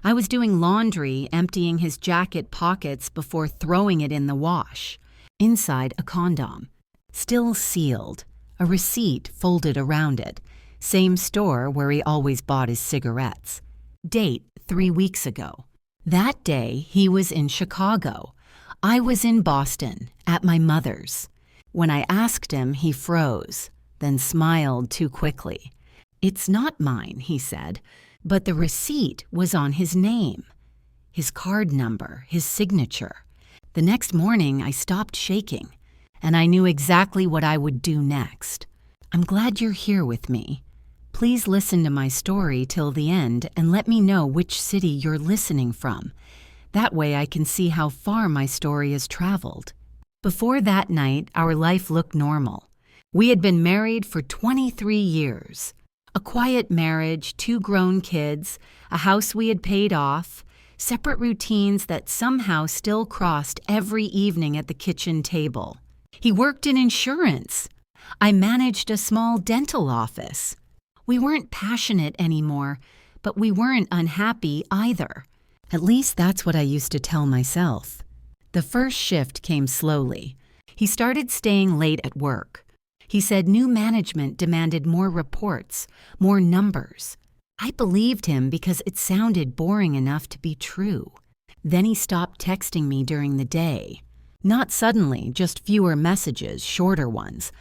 I was doing laundry, emptying his jacket pockets before throwing it in the wash. Inside, a condom. Still sealed. A receipt folded around it. Same store where he always bought his cigarettes. Date, 3 weeks ago. That day, he was in Chicago. I was in Boston, at my mother's. When I asked him, he froze, then smiled too quickly. "It's not mine," he said, but the receipt was on his name. His card number, his signature. The next morning, I stopped shaking, and I knew exactly what I would do next. I'm glad you're here with me. Please listen to my story till the end and let me know which city you're listening from. That way I can see how far my story has traveled. Before that night, our life looked normal. We had been married for 23 years. A quiet marriage, 2 grown kids, a house we had paid off, separate routines that somehow still crossed every evening at the kitchen table. He worked in insurance. I managed a small dental office. We weren't passionate anymore, but we weren't unhappy either. At least that's what I used to tell myself. The first shift came slowly. He started staying late at work. He said new management demanded more reports, more numbers. I believed him because it sounded boring enough to be true. Then he stopped texting me during the day. Not suddenly, just fewer messages, shorter ones.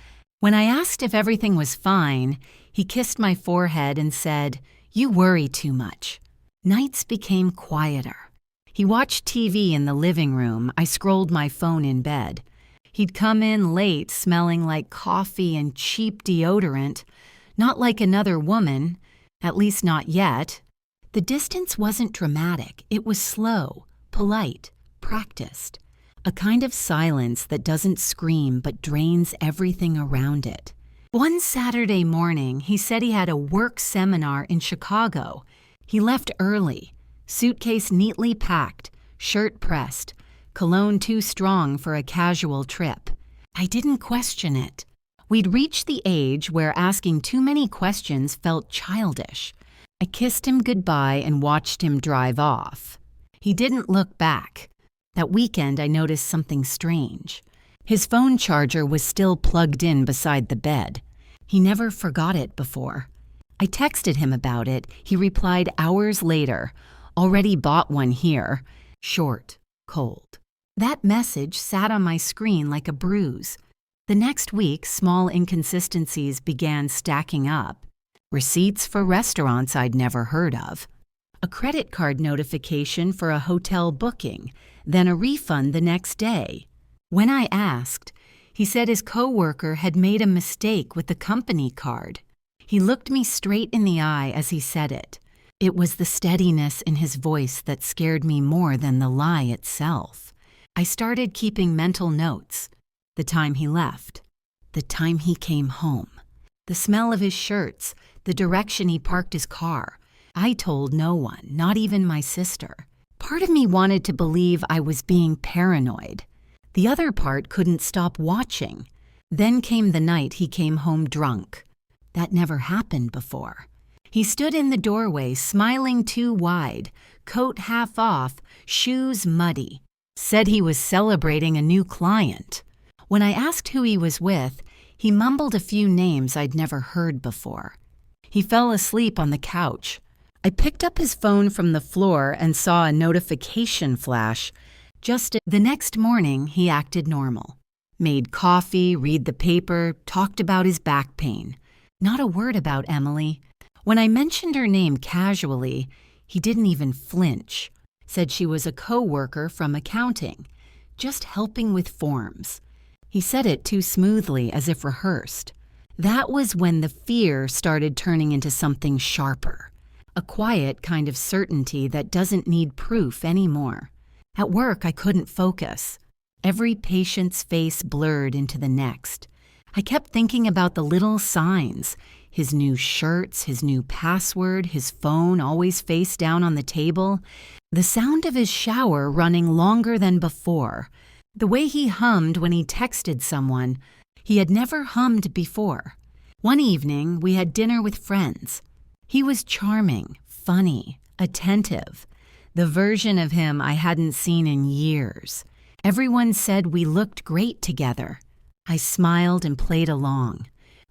When I asked if everything was fine, he kissed my forehead and said, "You worry too much." Nights became quieter. He watched TV in the living room. I scrolled my phone in bed. He'd come in late, smelling like coffee and cheap deodorant, not like another woman, at least not yet. The distance wasn't dramatic. It was slow, polite, practiced. A kind of silence that doesn't scream but drains everything around it. One Saturday morning, he said he had a work seminar in Chicago. He left early, suitcase neatly packed, shirt pressed, cologne too strong for a casual trip. I didn't question it. We'd reached the age where asking too many questions felt childish. I kissed him goodbye and watched him drive off. He didn't look back. That weekend, I noticed something strange. His phone charger was still plugged in beside the bed. He never forgot it before. I texted him about it. He replied hours later, "Already bought one here. Short, cold." That message sat on my screen like a bruise. The next week, small inconsistencies began stacking up. Receipts for restaurants I'd never heard of. A credit card notification for a hotel booking, then a refund the next day. When I asked, he said his coworker had made a mistake with the company card. He looked me straight in the eye as he said it. It was the steadiness in his voice that scared me more than the lie itself. I started keeping mental notes. The time he left. The time he came home. The smell of his shirts. The direction he parked his car. I told no one, not even my sister. Part of me wanted to believe I was being paranoid. The other part couldn't stop watching. Then came the night he came home drunk. That never happened before. He stood in the doorway, smiling too wide, coat half off, shoes muddy. Said he was celebrating a new client. When I asked who he was with, he mumbled a few names I'd never heard before. He fell asleep on the couch. I picked up his phone from the floor and saw a notification flash. The next morning, he acted normal. Made coffee, read the paper, talked about his back pain. Not a word about Emily. When I mentioned her name casually, he didn't even flinch. Said she was a co-worker from accounting, just helping with forms. He said it too smoothly, as if rehearsed. That was when the fear started turning into something sharper. A quiet kind of certainty that doesn't need proof anymore. At work, I couldn't focus. Every patient's face blurred into the next. I kept thinking about the little signs. His new shirts, his new password, his phone always face down on the table. The sound of his shower running longer than before. The way he hummed when he texted someone. He had never hummed before. One evening, we had dinner with friends. He was charming, funny, attentive, the version of him I hadn't seen in years. Everyone said we looked great together. I smiled and played along.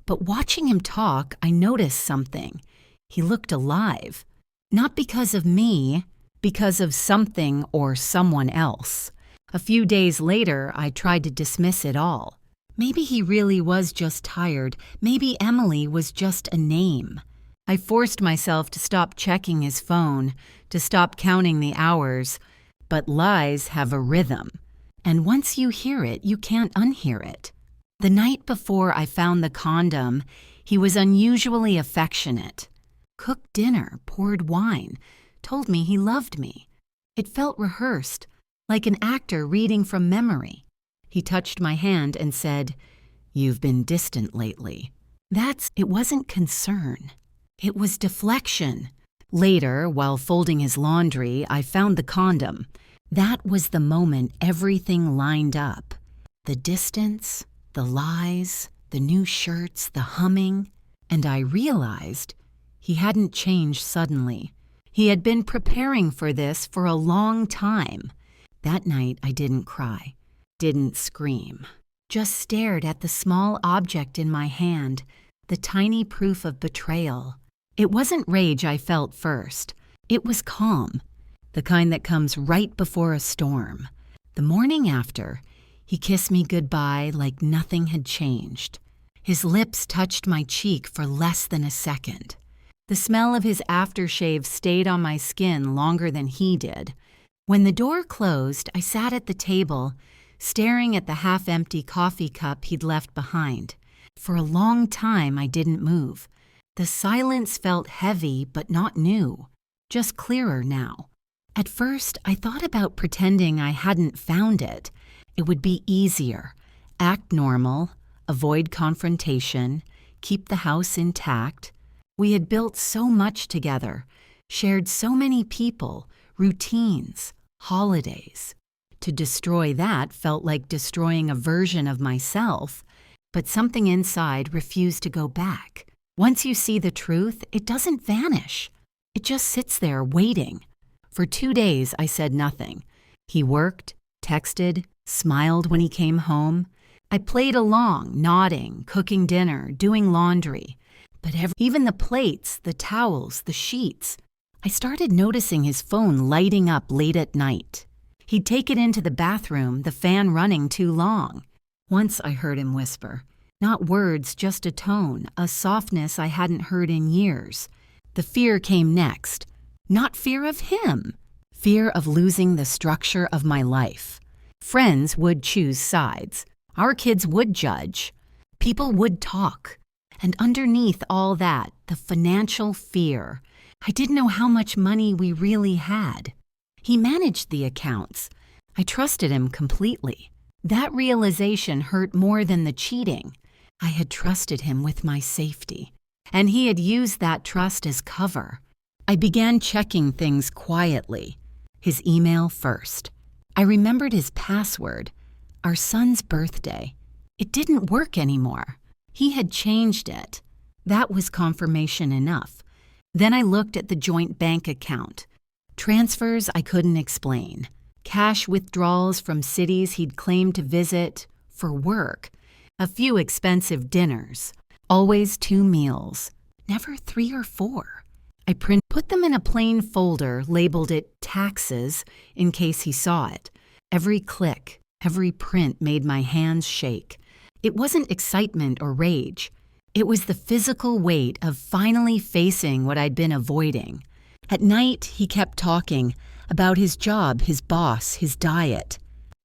But watching him talk, I noticed something. He looked alive. Not because of me, because of something or someone else. A few days later, I tried to dismiss it all. Maybe he really was just tired. Maybe Emily was just a name. I forced myself to stop checking his phone, to stop counting the hours. But lies have a rhythm. And once you hear it, you can't unhear it. The night before I found the condom, he was unusually affectionate. Cooked dinner, poured wine, told me he loved me. It felt rehearsed, like an actor reading from memory. He touched my hand and said, "You've been distant lately." It wasn't concern. It was deflection. Later, while folding his laundry, I found the condom. That was the moment everything lined up. The distance, the lies, the new shirts, the humming. And I realized he hadn't changed suddenly. He had been preparing for this for a long time. That night, I didn't cry, didn't scream, just stared at the small object in my hand, the tiny proof of betrayal. It wasn't rage I felt first. It was calm, the kind that comes right before a storm. The morning after, he kissed me goodbye like nothing had changed. His lips touched my cheek for less than a second. The smell of his aftershave stayed on my skin longer than he did. When the door closed, I sat at the table, staring at the half-empty coffee cup he'd left behind. For a long time, I didn't move. The silence felt heavy but not new, just clearer now. At first, I thought about pretending I hadn't found it. It would be easier. Act normal, avoid confrontation, keep the house intact. We had built so much together, shared so many people, routines, holidays. To destroy that felt like destroying a version of myself, but something inside refused to go back. Once you see the truth, it doesn't vanish. It just sits there waiting. For 2 days, I said nothing. He worked, texted, smiled when he came home. I played along, nodding, cooking dinner, doing laundry. But even the plates, the towels, the sheets, I started noticing his phone lighting up late at night. He'd take it into the bathroom, the fan running too long. Once I heard him whisper. Not words, just a tone, a softness I hadn't heard in years. The fear came next. Not fear of him. Fear of losing the structure of my life. Friends would choose sides. Our kids would judge. People would talk. And underneath all that, the financial fear. I didn't know how much money we really had. He managed the accounts. I trusted him completely. That realization hurt more than the cheating. I had trusted him with my safety, and he had used that trust as cover. I began checking things quietly. His email first. I remembered his password, our son's birthday. It didn't work anymore. He had changed it. That was confirmation enough. Then I looked at the joint bank account. Transfers I couldn't explain. Cash withdrawals from cities he'd claimed to visit for work. A few expensive dinners. Always 2 meals. Never 3 or 4. I put them in a plain folder, labeled it taxes, in case he saw it. Every click, every print made my hands shake. It wasn't excitement or rage. It was the physical weight of finally facing what I'd been avoiding. At night, he kept talking about his job, his boss, his diet.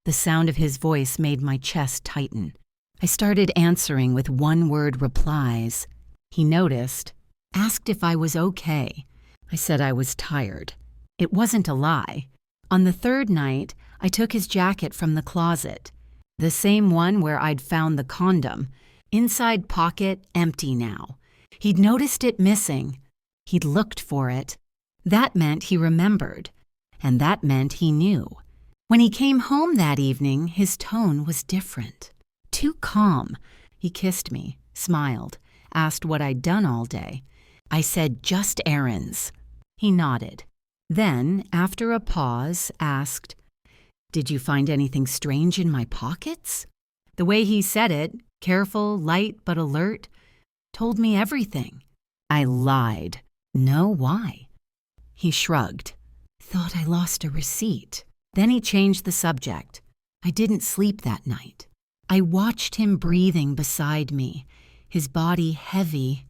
The sound of his voice made my chest tighten. I started answering with one-word replies. He noticed, asked if I was okay. I said I was tired. It wasn't a lie. On the 3rd night, I took his jacket from the closet, the same one where I'd found the condom. Inside pocket, empty now. He'd noticed it missing. He'd looked for it. That meant he remembered, and that meant he knew. When he came home that evening, his tone was different. Too calm. He kissed me, smiled, asked what I'd done all day. I said, just errands. He nodded. Then, after a pause, asked, "Did you find anything strange in my pockets?" The way he said it, careful, light but alert, told me everything. I lied. No, why? He shrugged. "Thought I lost a receipt." Then he changed the subject. "I didn't sleep that night." I watched him breathing beside me, his body heavy,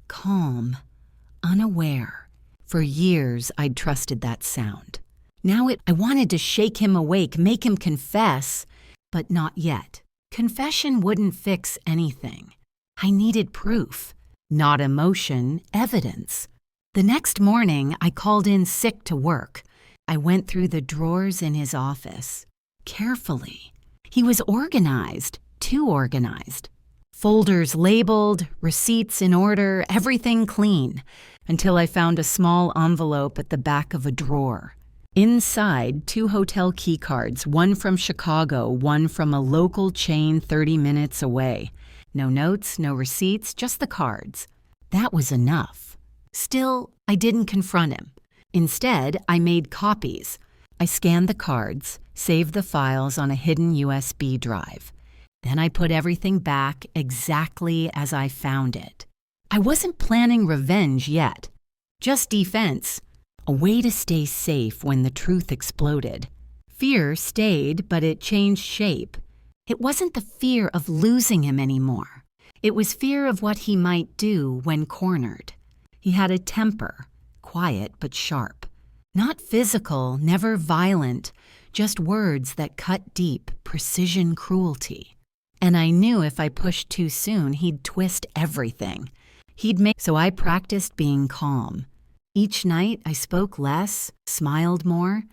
calm, unaware. For years, I'd trusted that sound. Now I wanted to shake him awake, make him confess, but not yet. Confession wouldn't fix anything. I needed proof, not emotion, evidence. The next morning, I called in sick to work. I went through the drawers in his office, carefully. He was organized, too organized. Folders labeled, receipts in order, everything clean, until I found a small envelope at the back of a drawer. Inside, 2 hotel key cards, one from Chicago, one from a local chain 30 minutes away. No notes, no receipts, just the cards. That was enough. Still, I didn't confront him. Instead, I made copies. I scanned the cards, saved the files on a hidden USB drive. Then I put everything back exactly as I found it. I wasn't planning revenge yet, just defense, a way to stay safe when the truth exploded. Fear stayed, but it changed shape. It wasn't the fear of losing him anymore. It was fear of what he might do when cornered. He had a temper, quiet but sharp. Not physical, never violent, just words that cut deep, precision cruelty. And I knew if I pushed too soon, he'd twist everything. So I practiced being calm. Each night, I spoke less, smiled more.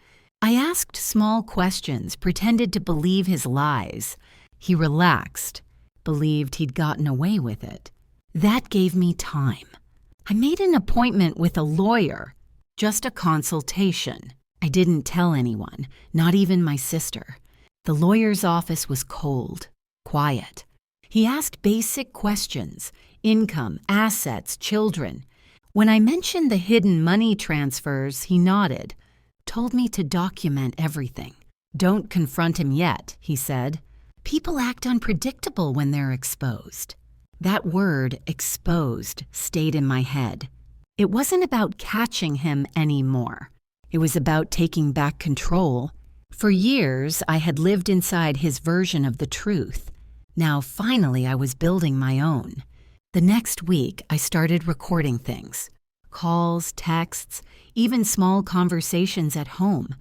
I asked small questions, pretended to believe his lies. He relaxed, believed he'd gotten away with it. That gave me time. I made an appointment with a lawyer, just a consultation. I didn't tell anyone, not even my sister. The lawyer's office was cold, quiet. He asked basic questions: income, assets, children. When I mentioned the hidden money transfers, he nodded, told me to document everything. "Don't confront him yet," he said. "People act unpredictable when they're exposed." That word, exposed, stayed in my head. It wasn't about catching him anymore. It was about taking back control. For years, I had lived inside his version of the truth. Now, finally, I was building my own. The next week, I started recording things. Calls, texts, even small conversations at home.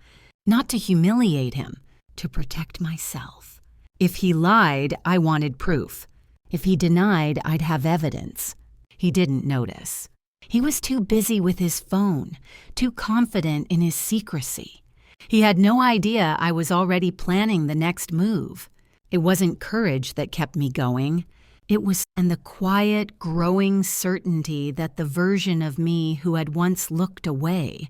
Not to humiliate him, to protect myself. If he lied, I wanted proof. If he denied, I'd have evidence. He didn't notice. He was too busy with his phone, too confident in his secrecy. He had no idea I was already planning the next move. It wasn't courage that kept me going. It was the quiet, growing certainty that the version of me who had once looked away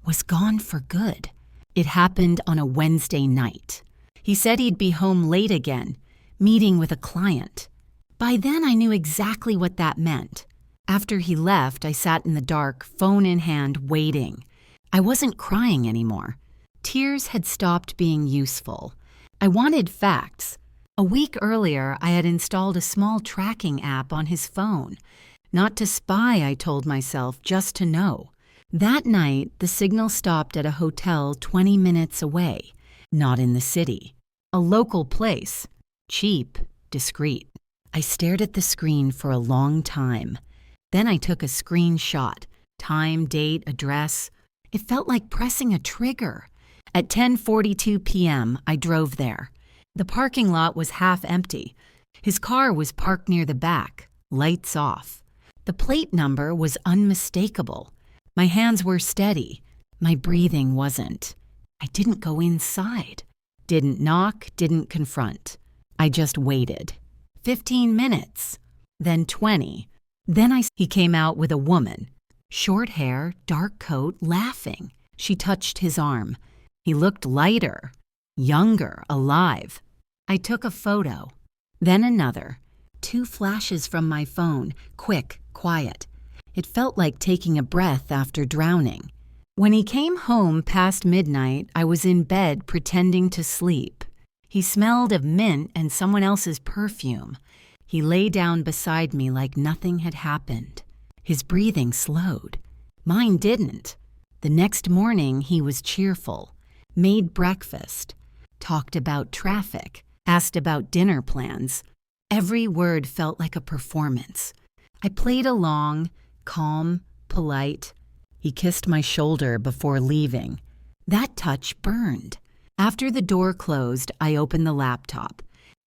was gone for good. It happened on a Wednesday night. He said he'd be home late again, meeting with a client. By then, I knew exactly what that meant. After he left, I sat in the dark, phone in hand, waiting. I wasn't crying anymore. Tears had stopped being useful. I wanted facts. A week earlier, I had installed a small tracking app on his phone. Not to spy, I told myself, just to know. That night, the signal stopped at a hotel 20 minutes away, not in the city. A local place. Cheap, discreet. I stared at the screen for a long time. Then I took a screenshot. Time, date, address. It felt like pressing a trigger. At 10:42 p.m., I drove there. The parking lot was half empty. His car was parked near the back, lights off. The plate number was unmistakable. My hands were steady. My breathing wasn't. I didn't go inside. Didn't knock, didn't confront. I just waited. 15 minutes. Then 20. He came out with a woman. Short hair, dark coat, laughing. She touched his arm. He looked lighter, younger, alive. I took a photo. Then another. 2 flashes from my phone, quick, quiet. It felt like taking a breath after drowning. When he came home past midnight, I was in bed pretending to sleep. He smelled of mint and someone else's perfume. He lay down beside me like nothing had happened. His breathing slowed. Mine didn't. The next morning, he was cheerful, made breakfast, talked about traffic, asked about dinner plans. Every word felt like a performance. I played along, calm, polite. He kissed my shoulder before leaving. That touch burned. After the door closed, I opened the laptop,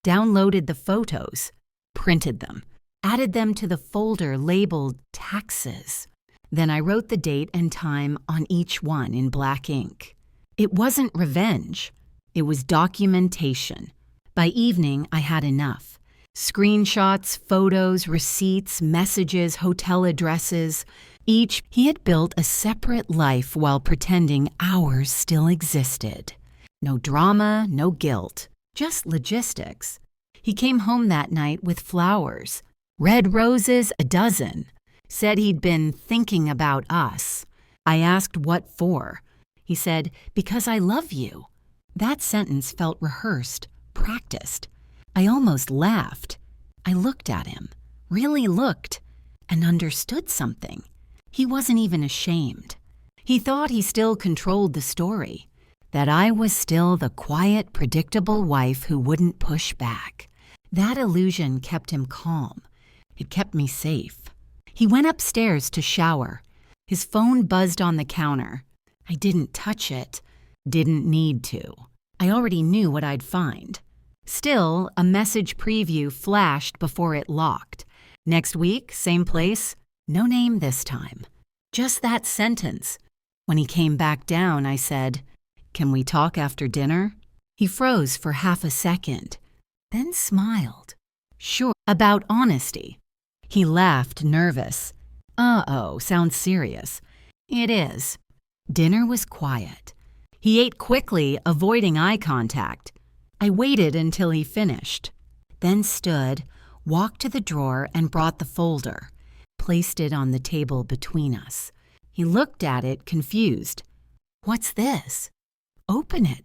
downloaded the photos, printed them, added them to the folder labeled taxes. Then I wrote the date and time on each one in black ink. It wasn't revenge. It was documentation. By evening, I had enough. Screenshots, photos, receipts, messages, hotel addresses. He had built a separate life while pretending ours still existed. No drama, no guilt, just logistics. He came home that night with flowers, red roses a dozen. Said he'd been thinking about us. I asked what for. He said, "Because I love you." That sentence felt rehearsed, practiced. I almost laughed. I looked at him, really looked, and understood something. He wasn't even ashamed. He thought he still controlled the story, that I was still the quiet, predictable wife who wouldn't push back. That illusion kept him calm. It kept me safe. He went upstairs to shower. His phone buzzed on the counter. I didn't touch it. Didn't need to. I already knew what I'd find. Still, a message preview flashed before it locked. Next week, same place, no name this time. Just that sentence. When he came back down, I said, "Can we talk after dinner?" He froze for half a second, then smiled. "Sure." About honesty. He laughed, nervous. "Uh-oh, sounds serious." "It is." Dinner was quiet. He ate quickly, avoiding eye contact. I waited until he finished, then stood, walked to the drawer and brought the folder, placed it on the table between us. He looked at it, confused. "What's this?" "Open it."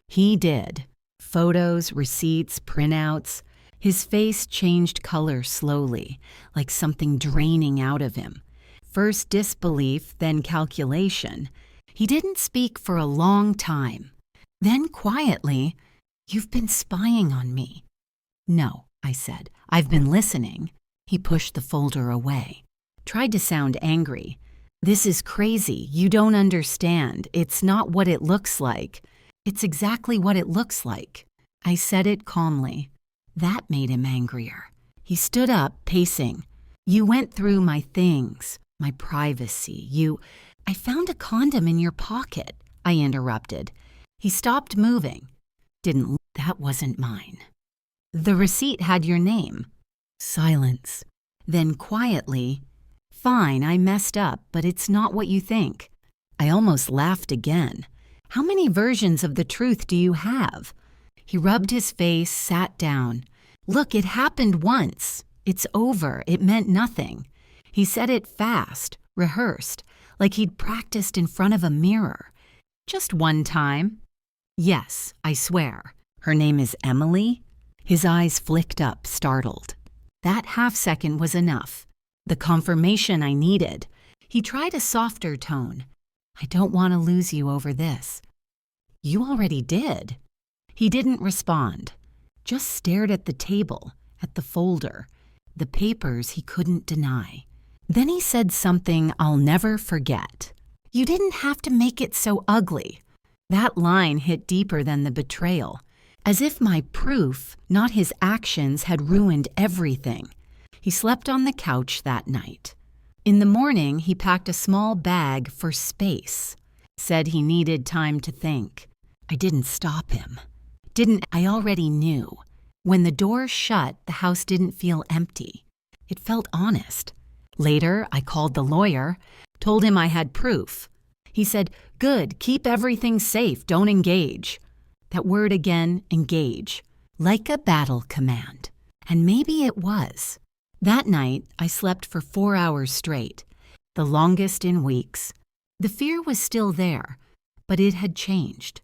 He did. Photos, receipts, printouts. His face changed color slowly, like something draining out of him. First disbelief, then calculation. He didn't speak for a long time. Then quietly, "You've been spying on me." "No," I said. "I've been listening." He pushed the folder away. Tried to sound angry. "This is crazy. You don't understand. It's not what it looks like." "It's exactly what it looks like." I said it calmly. That made him angrier. He stood up, pacing. "You went through my things, my privacy. I found a condom in your pocket," I interrupted. He stopped moving. That wasn't mine." "The receipt had your name." Silence. Then quietly, "Fine, I messed up, but it's not what you think." I almost laughed again. "How many versions of the truth do you have?" He rubbed his face, sat down. "Look, it happened once. It's over. It meant nothing." He said it fast, rehearsed, like he'd practiced in front of a mirror. "Just one time." "Yes, I swear." "Her name is Emily?" His eyes flicked up, startled. That half-second was enough. The confirmation I needed. He tried a softer tone. "I don't want to lose you over this." "You already did." He didn't respond, just stared at the table, at the folder, the papers he couldn't deny. Then he said something I'll never forget. "You didn't have to make it so ugly." That line hit deeper than the betrayal, as if my proof, not his actions, had ruined everything. He slept on the couch that night. In the morning, he packed a small bag for space, said he needed time to think. I didn't stop him. I already knew. When the door shut, the house didn't feel empty. It felt honest. Later, I called the lawyer, told him I had proof. He said, "Good, keep everything safe, don't engage." That word again, engage, like a battle command. And maybe it was. That night, I slept for 4 hours straight, the longest in weeks. The fear was still there, but it had changed.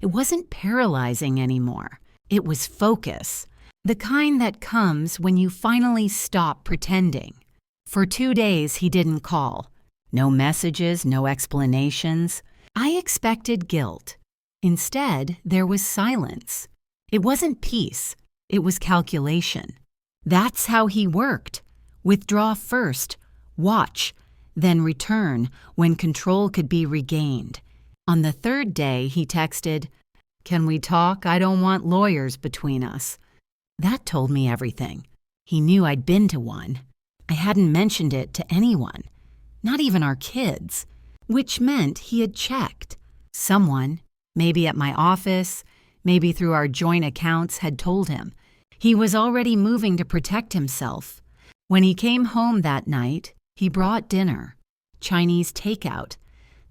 It wasn't paralyzing anymore. It was focus, the kind that comes when you finally stop pretending. For 2 days, he didn't call. No messages, no explanations. I expected guilt. Instead, there was silence. It wasn't peace. It was calculation. That's how he worked. Withdraw first, watch, then return when control could be regained. On the 3rd day, he texted, "Can we talk? I don't want lawyers between us." That told me everything. He knew I'd been to one. I hadn't mentioned it to anyone, not even our kids, which meant he had checked. Someone, maybe at my office, maybe through our joint accounts, had told him. He was already moving to protect himself. When he came home that night, he brought dinner, Chinese takeout,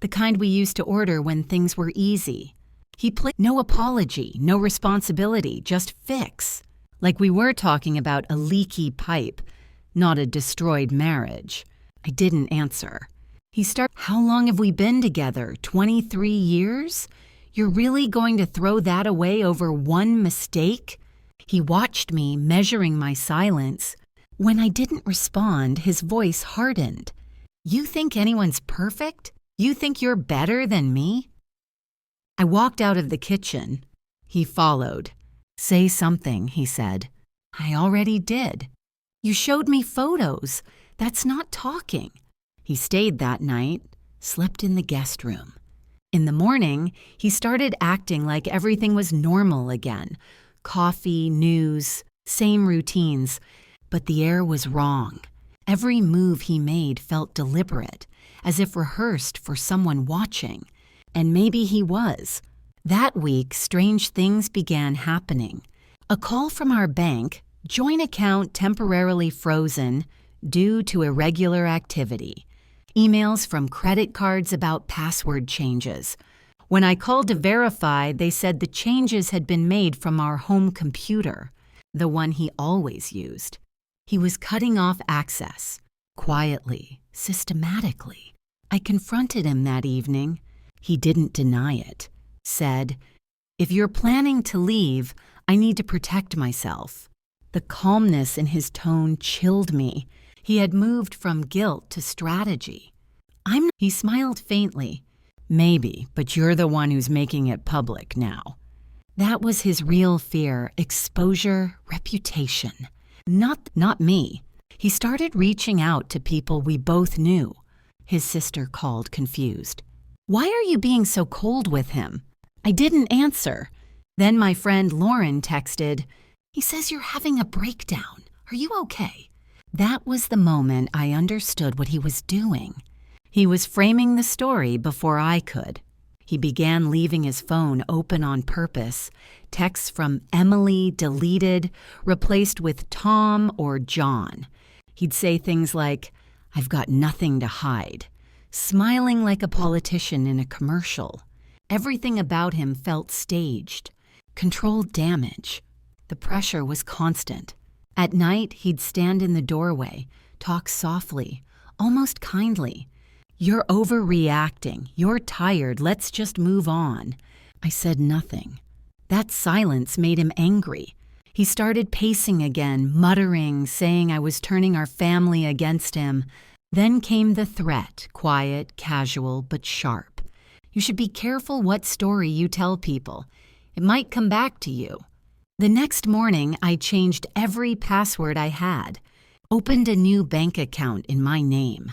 the kind we used to order when things were easy. He played no apology, no responsibility, just fix. Like we were talking about a leaky pipe, not a destroyed marriage. I didn't answer. He started, "How long have we been together? 23 years? You're really going to throw that away over one mistake?" He watched me, measuring my silence. When I didn't respond, his voice hardened. "You think anyone's perfect? You think you're better than me?" I walked out of the kitchen. He followed. "Say something," he said. I already did. "You showed me photos. That's not talking." He stayed that night, slept in the guest room. In the morning, he started acting like everything was normal again. Coffee, news, same routines. But the air was wrong. Every move he made felt deliberate, as if rehearsed for someone watching. And maybe he was. That week, strange things began happening. A call from our bank, joint account temporarily frozen due to irregular activity. Emails from credit cards about password changes. When I called to verify, they said the changes had been made from our home computer, the one he always used. He was cutting off access, quietly, systematically. I confronted him that evening. He didn't deny it. Said, "If you're planning to leave, I need to protect myself." The calmness in his tone chilled me. He had moved from guilt to strategy. He smiled faintly. "Maybe, but you're the one who's making it public now." That was his real fear, exposure, reputation. Not me. He started reaching out to people we both knew. His sister called, confused. "Why are you being so cold with him?" I didn't answer. Then my friend Lauren texted, "He says you're having a breakdown. Are you okay?" That was the moment I understood what he was doing. He was framing the story before I could. He began leaving his phone open on purpose, texts from Emily deleted, replaced with Tom or John. He'd say things like, "I've got nothing to hide," smiling like a politician in a commercial. Everything about him felt staged, controlled damage. The pressure was constant. At night, he'd stand in the doorway, talk softly, almost kindly. "You're overreacting. You're tired. Let's just move on." I said nothing. That silence made him angry. He started pacing again, muttering, saying I was turning our family against him. Then came the threat, quiet, casual, but sharp. "You should be careful what story you tell people. It might come back to you." The next morning, I changed every password I had, opened a new bank account in my name,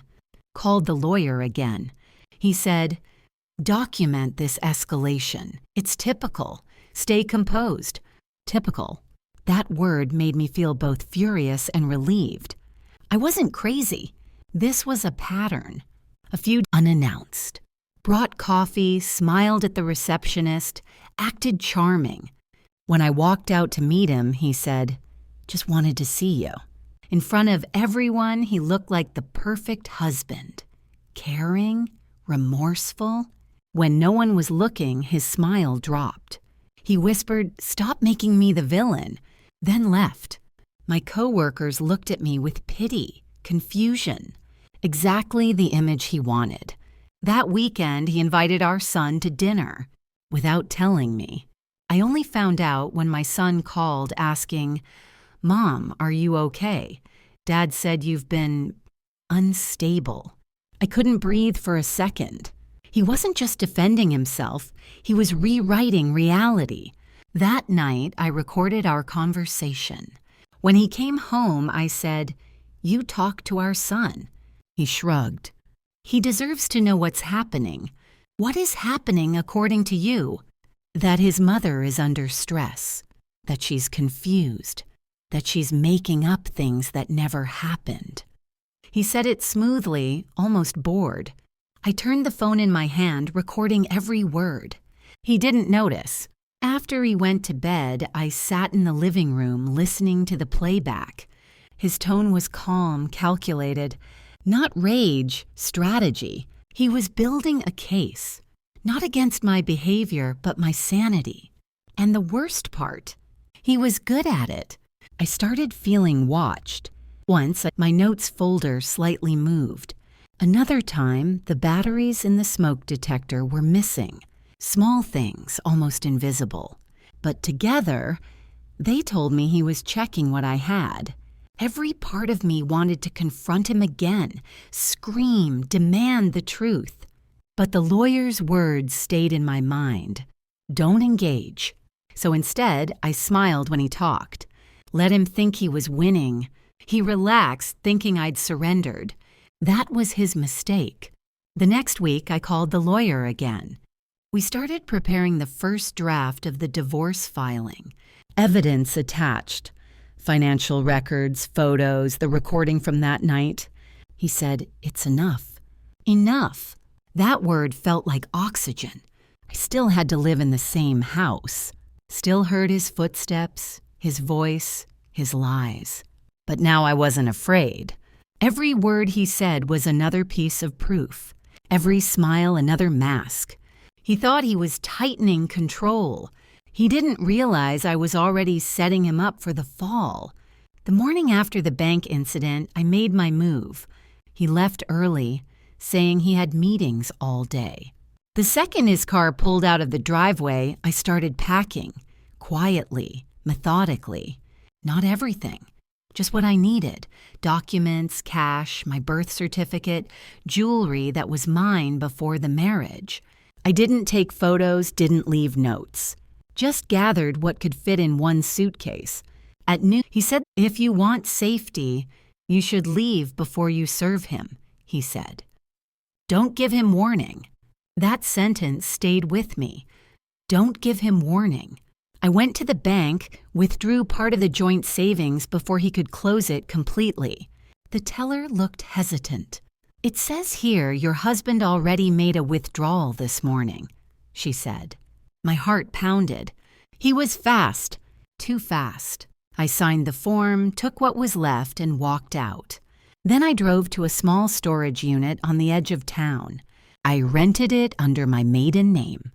called the lawyer again. He said, "Document this escalation. It's typical. Stay composed." Typical. That word made me feel both furious and relieved. I wasn't crazy. This was a pattern. A few unannounced. Brought coffee, smiled at the receptionist, acted charming. When I walked out to meet him, he said, "Just wanted to see you." In front of everyone, he looked like the perfect husband. Caring, remorseful. When no one was looking, his smile dropped. He whispered, "Stop making me the villain," then left. My coworkers looked at me with pity, confusion. Exactly the image he wanted. That weekend, he invited our son to dinner without telling me. I only found out when my son called asking, "Mom, are you okay? Dad said you've been unstable." I couldn't breathe for a second. He wasn't just defending himself, he was rewriting reality. That night, I recorded our conversation. When he came home, I said, "You talk to our son." He shrugged. "He deserves to know what's happening." "What is happening according to you?" "That his mother is under stress, that she's confused, that she's making up things that never happened." He said it smoothly, almost bored. I turned the phone in my hand, recording every word. He didn't notice. After he went to bed, I sat in the living room listening to the playback. His tone was calm, calculated. Not rage, strategy. He was building a case. Not against my behavior, but my sanity. And the worst part, he was good at it. I started feeling watched. Once, my notes folder slightly moved. Another time, the batteries in the smoke detector were missing. Small things, almost invisible. But together, they told me he was checking what I had. Every part of me wanted to confront him again, scream, demand the truth. But the lawyer's words stayed in my mind. Don't engage. So instead, I smiled when he talked. Let him think he was winning. He relaxed, thinking I'd surrendered. That was his mistake. The next week, I called the lawyer again. We started preparing the first draft of the divorce filing. Evidence attached. Financial records, photos, the recording from that night. He said, "It's enough." Enough. That word felt like oxygen. I still had to live in the same house. Still heard his footsteps, his voice, his lies. But now I wasn't afraid. Every word he said was another piece of proof. Every smile another mask. He thought he was tightening control. He didn't realize I was already setting him up for the fall. The morning after the bank incident, I made my move. He left early, saying he had meetings all day. The second his car pulled out of the driveway, I started packing, quietly, methodically. Not everything, just what I needed. Documents, cash, my birth certificate, jewelry that was mine before the marriage. I didn't take photos, didn't leave notes. Just gathered what could fit in one suitcase. At noon, he said, "If you want safety, you should leave before you serve him," he said. Don't give him warning. That sentence stayed with me. Don't give him warning. I went to the bank, withdrew part of the joint savings before he could close it completely. The teller looked hesitant. "It says here your husband already made a withdrawal this morning," she said. My heart pounded. He was fast, too fast. I signed the form, took what was left, and walked out. Then I drove to a small storage unit on the edge of town. I rented it under my maiden name.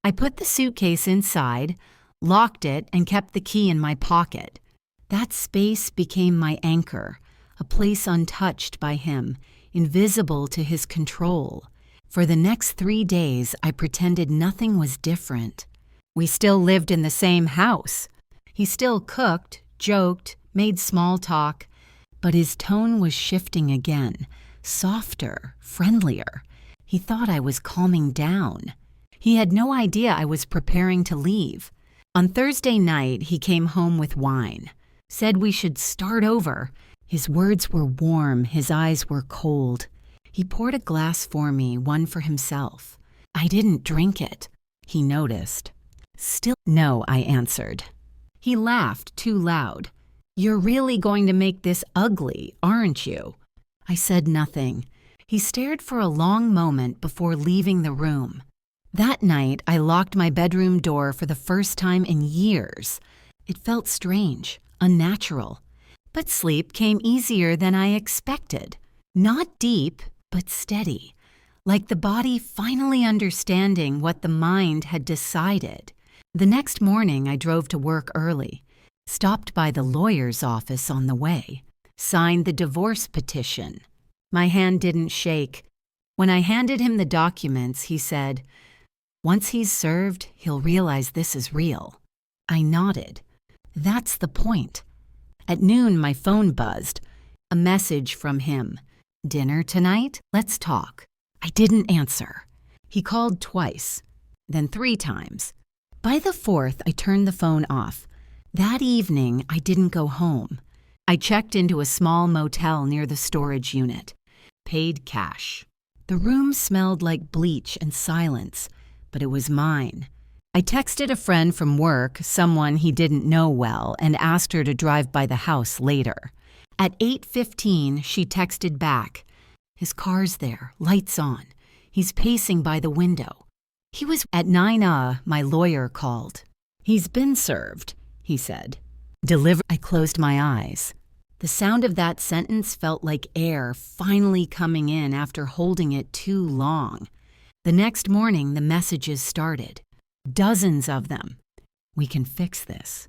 I put the suitcase inside, locked it, and kept the key in my pocket. That space became my anchor, a place untouched by him, invisible to his control. For the next 3 days, I pretended nothing was different. We still lived in the same house. He still cooked, joked, made small talk, but his tone was shifting again, softer, friendlier. He thought I was calming down. He had no idea I was preparing to leave. On Thursday night, he came home with wine, said we should start over. His words were warm, his eyes were cold. He poured a glass for me, one for himself. I didn't drink it. He noticed. "Still no," I answered. He laughed too loud. "You're really going to make this ugly, aren't you?" I said nothing. He stared for a long moment before leaving the room. That night, I locked my bedroom door for the first time in years. It felt strange, unnatural. But sleep came easier than I expected. Not deep, but steady, like the body finally understanding what the mind had decided. The next morning, I drove to work early, stopped by the lawyer's office on the way, signed the divorce petition. My hand didn't shake. When I handed him the documents, he said, "Once he's served, he'll realize this is real." I nodded. That's the point. At noon, my phone buzzed. A message from him. "Dinner tonight? Let's talk." I didn't answer. He called twice, then 3 times. By the 4th, I turned the phone off. That evening, I didn't go home. I checked into a small motel near the storage unit. Paid cash. The room smelled like bleach and silence, but it was mine. I texted a friend from work, someone he didn't know well, and asked her to drive by the house later. At 8:15, she texted back, "His car's there, lights on. He's pacing by the window." He was at 9. My lawyer called. "He's been served," he said. I closed my eyes. The sound of that sentence felt like air finally coming in after holding it too long. The next morning, the messages started. Dozens of them. "We can fix this.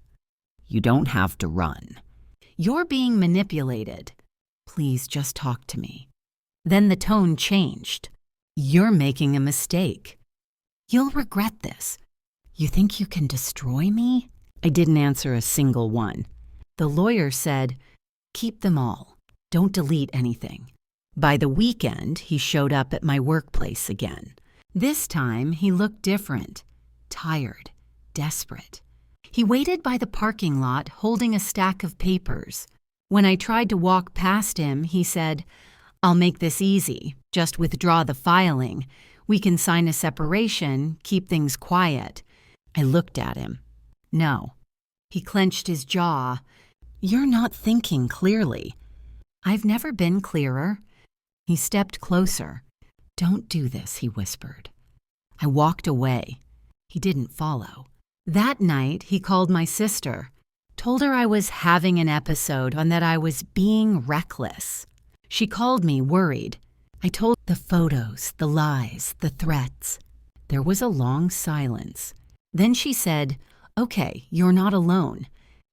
You don't have to run. You're being manipulated. Please just talk to me." Then the tone changed. "You're making a mistake. You'll regret this. You think you can destroy me?" I didn't answer a single one. The lawyer said, "Keep them all. Don't delete anything." By the weekend, he showed up at my workplace again. This time, he looked different. Tired, desperate. He waited by the parking lot holding a stack of papers. When I tried to walk past him, he said, "I'll make this easy. Just withdraw the filing. We can sign a separation, keep things quiet." I looked at him. No. He clenched his jaw. "You're not thinking clearly." "I've never been clearer." He stepped closer. "Don't do this," he whispered. I walked away. He didn't follow. That night, he called my sister, told her I was having an episode and that I was being reckless. She called me worried. I told the photos, the lies, the threats. There was a long silence. Then she said, "Okay, you're not alone."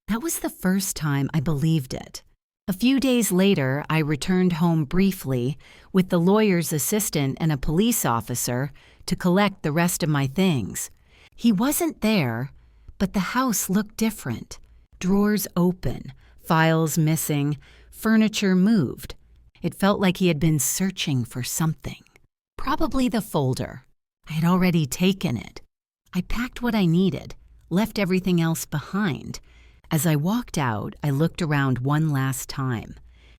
That was the first time I believed it. A few days later, I returned home briefly with the lawyer's assistant and a police officer to collect the rest of my things. He wasn't there, but the house looked different. Drawers open, files missing, furniture moved. It felt like he had been searching for something. Probably the folder. I had already taken it. I packed what I needed, left everything else behind. As I walked out, I looked around one last time.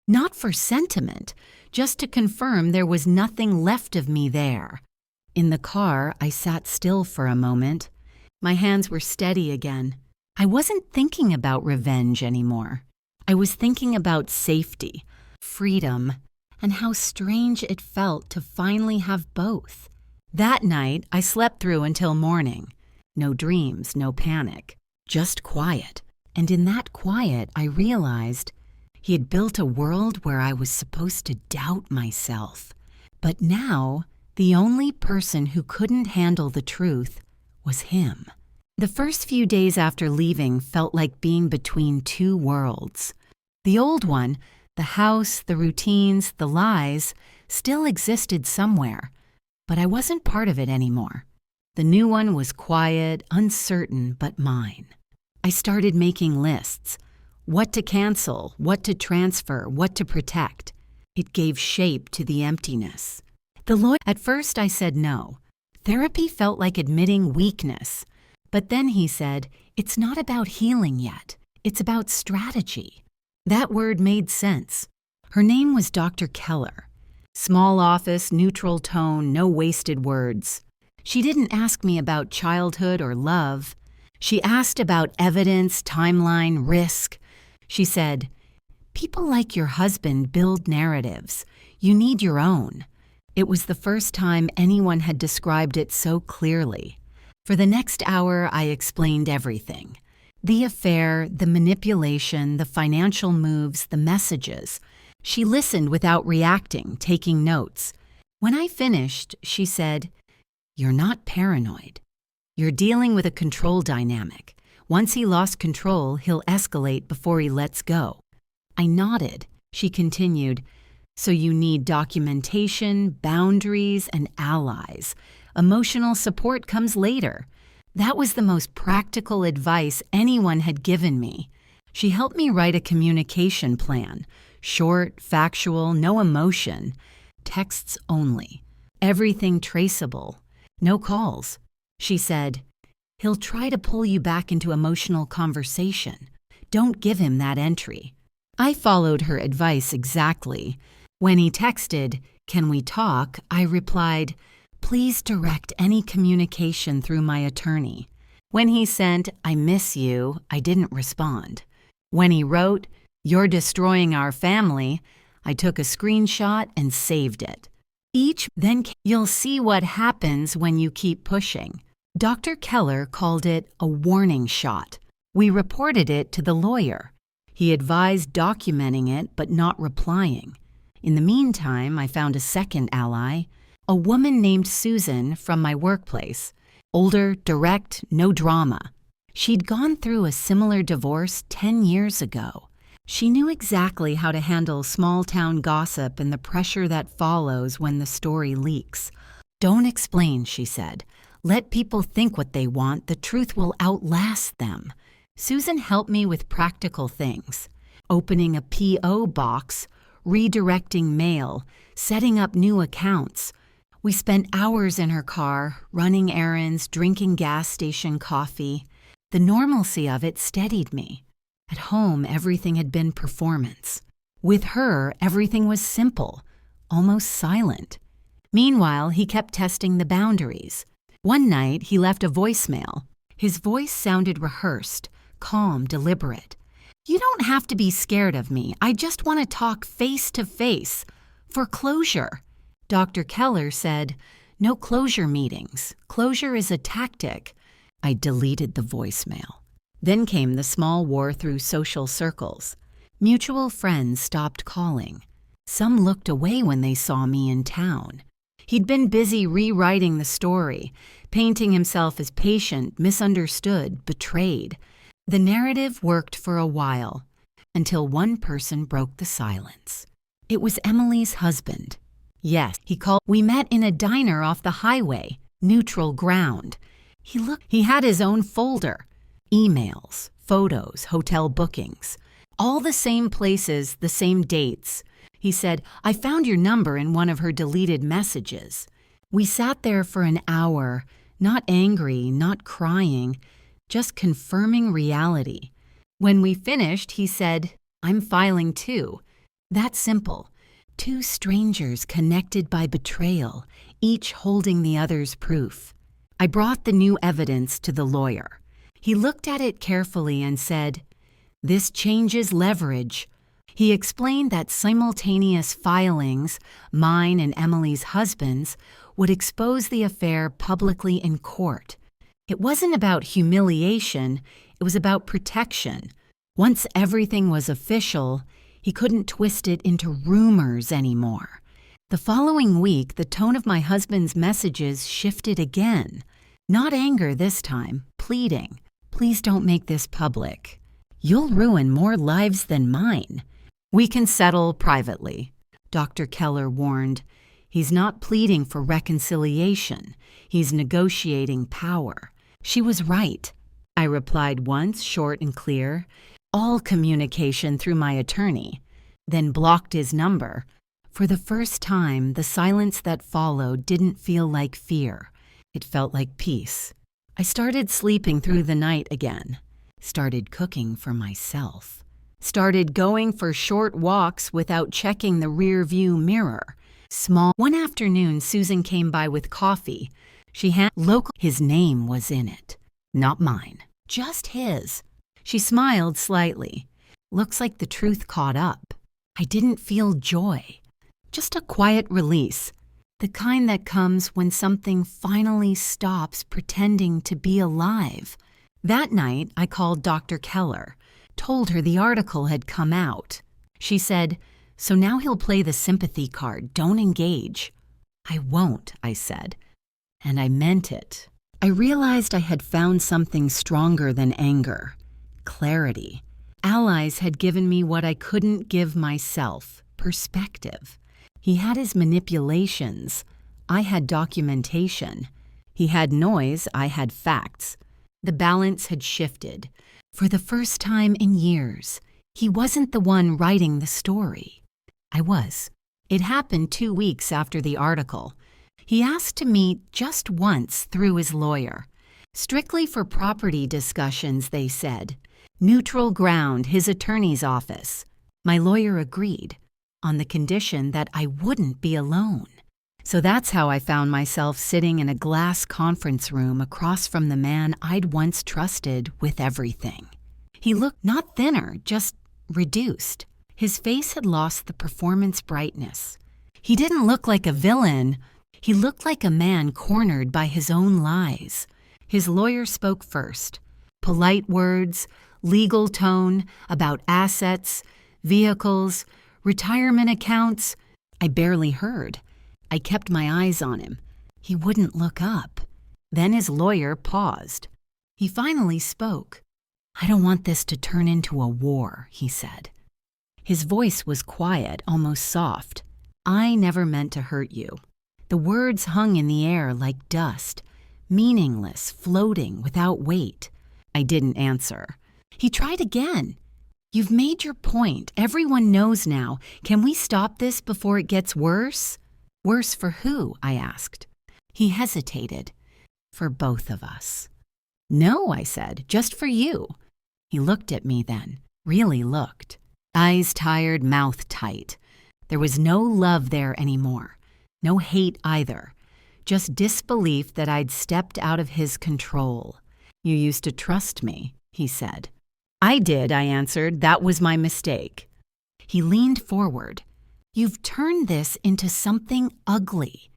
Not for sentiment, just to confirm there was nothing left of me there. In the car, I sat still for a moment. My hands were steady again. I wasn't thinking about revenge anymore. I was thinking about safety, freedom, and how strange it felt to finally have both. That night, I slept through until morning. No dreams, no panic, just quiet. And in that quiet, I realized he had built a world where I was supposed to doubt myself. But now, the only person who couldn't handle the truth was him. The first few days after leaving felt like being between 2 worlds. The old one, the house, the routines, the lies, still existed somewhere, but I wasn't part of it anymore. The new one was quiet, uncertain, but mine. I started making lists. What to cancel, what to transfer, what to protect. It gave shape to the emptiness. At first I said no. Therapy felt like admitting weakness. But then he said, "It's not about healing yet. It's about strategy." That word made sense. Her name was Dr. Keller. Small office, neutral tone, no wasted words. She didn't ask me about childhood or love. She asked about evidence, timeline, risk. She said, "People like your husband build narratives. You need your own." It was the first time anyone had described it so clearly. For the next hour, I explained everything. The affair, the manipulation, the financial moves, the messages. She listened without reacting, taking notes. When I finished, she said, "You're not paranoid. You're dealing with a control dynamic. Once he lost control, he'll escalate before he lets go." I nodded. She continued, So you need documentation, boundaries, and allies. Emotional support comes later. That was the most practical advice anyone had given me. She helped me write a communication plan. Short, factual, no emotion. Texts only. Everything traceable. No calls. She said, "He'll try to pull you back into emotional conversation. Don't give him that entry." I followed her advice exactly. When he texted, "Can we talk?" I replied, "Please direct any communication through my attorney." When he sent, "I miss you," I didn't respond. When he wrote, "You're destroying our family," I took a screenshot and saved it. Then you'll see what happens when you keep pushing. Dr. Keller called it a warning shot. We reported it to the lawyer. He advised documenting it but not replying. In the meantime, I found a second ally, a woman named Susan from my workplace. Older, direct, no drama. She'd gone through a similar divorce 10 years ago. She knew exactly how to handle small-town gossip and the pressure that follows when the story leaks. "Don't explain," she said. "Let people think what they want. The truth will outlast them." Susan helped me with practical things. Opening a P.O. box, redirecting mail, setting up new accounts. We spent hours in her car, running errands, drinking gas station coffee. The normalcy of it steadied me. At home, everything had been performance. With her, everything was simple, almost silent. Meanwhile, he kept testing the boundaries. One night, he left a voicemail. His voice sounded rehearsed, calm, deliberate. "You don't have to be scared of me. I just want to talk face to face. For closure." Dr. Keller said, "No closure meetings. Closure is a tactic." I deleted the voicemail. Then came the small war through social circles. Mutual friends stopped calling. Some looked away when they saw me in town. He'd been busy rewriting the story, painting himself as patient, misunderstood, betrayed. The narrative worked for a while, until one person broke the silence. It was Emily's husband. Yes, he called. We met in a diner off the highway, neutral ground. He had his own folder. Emails, photos, hotel bookings. All the same places, the same dates. He said, "I found your number in one of her deleted messages." We sat there for an hour, not angry, not crying, just confirming reality. When we finished, he said, "I'm filing too." That simple. Two strangers connected by betrayal, each holding the other's proof. I brought the new evidence to the lawyer. He looked at it carefully and said, "This changes leverage." He explained that simultaneous filings, mine and Emily's husband's, would expose the affair publicly in court. It wasn't about humiliation, it was about protection. Once everything was official, he couldn't twist it into rumors anymore. The following week, the tone of my husband's messages shifted again. Not anger this time, pleading. "Please don't make this public. You'll ruin more lives than mine. We can settle privately," Dr. Keller warned. "He's not pleading for reconciliation. He's negotiating power." She was right. I replied once, short and clear. "All communication through my attorney," then blocked his number. For the first time, the silence that followed didn't feel like fear. It felt like peace. I started sleeping through the night again. Started cooking for myself. Started going for short walks without checking the rear-view mirror. One afternoon, Susan came by with coffee. She had his name was in it. Not mine. Just his. She smiled slightly. Looks like the truth caught up. I didn't feel joy. Just a quiet release. The kind that comes when something finally stops pretending to be alive. That night, I called Dr. Keller, told her the article had come out. She said, "So now he'll play the sympathy card. Don't engage." "I won't," I said. And I meant it. I realized I had found something stronger than anger. Clarity. Allies had given me what I couldn't give myself. Perspective. He had his manipulations. I had documentation. He had noise, I had facts. The balance had shifted. For the first time in years, he wasn't the one writing the story. I was. It happened 2 weeks after the article. He asked to meet just once through his lawyer. Strictly for property discussions, they said. Neutral ground, his attorney's office. My lawyer agreed, on the condition that I wouldn't be alone. So that's how I found myself sitting in a glass conference room across from the man I'd once trusted with everything. He looked not thinner, just reduced. His face had lost the performance brightness. He didn't look like a villain. He looked like a man cornered by his own lies. His lawyer spoke first. Polite words, legal tone, about assets, vehicles, retirement accounts. I barely heard. I kept my eyes on him. He wouldn't look up. Then his lawyer paused. He finally spoke. "I don't want this to turn into a war," he said. His voice was quiet, almost soft. "I never meant to hurt you." The words hung in the air like dust, meaningless, floating without weight. I didn't answer. He tried again. "You've made your point. Everyone knows now. Can we stop this before it gets worse?" "Worse for who?" I asked. He hesitated. "For both of us." "No," I said, "just for you." He looked at me then, really looked. Eyes tired, mouth tight. There was no love there anymore. No hate either. Just disbelief that I'd stepped out of his control. "You used to trust me," he said. "I did," I answered. "That was my mistake." He leaned forward. "You've turned this into something ugly.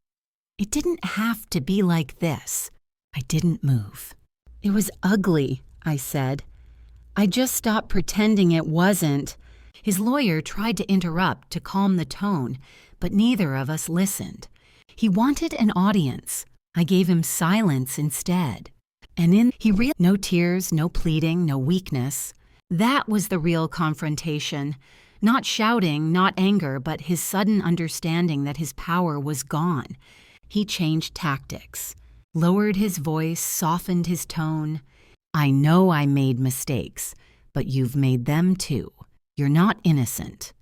It didn't have to be like this." I didn't move. "It was ugly," I said. "I just stopped pretending it wasn't." His lawyer tried to interrupt to calm the tone, but neither of us listened. He wanted an audience. I gave him silence instead. And no tears, no pleading, no weakness. That was the real confrontation. Not shouting, not anger, but his sudden understanding that his power was gone. He changed tactics, lowered his voice, softened his tone. "I know I made mistakes, but you've made them too. You're not innocent."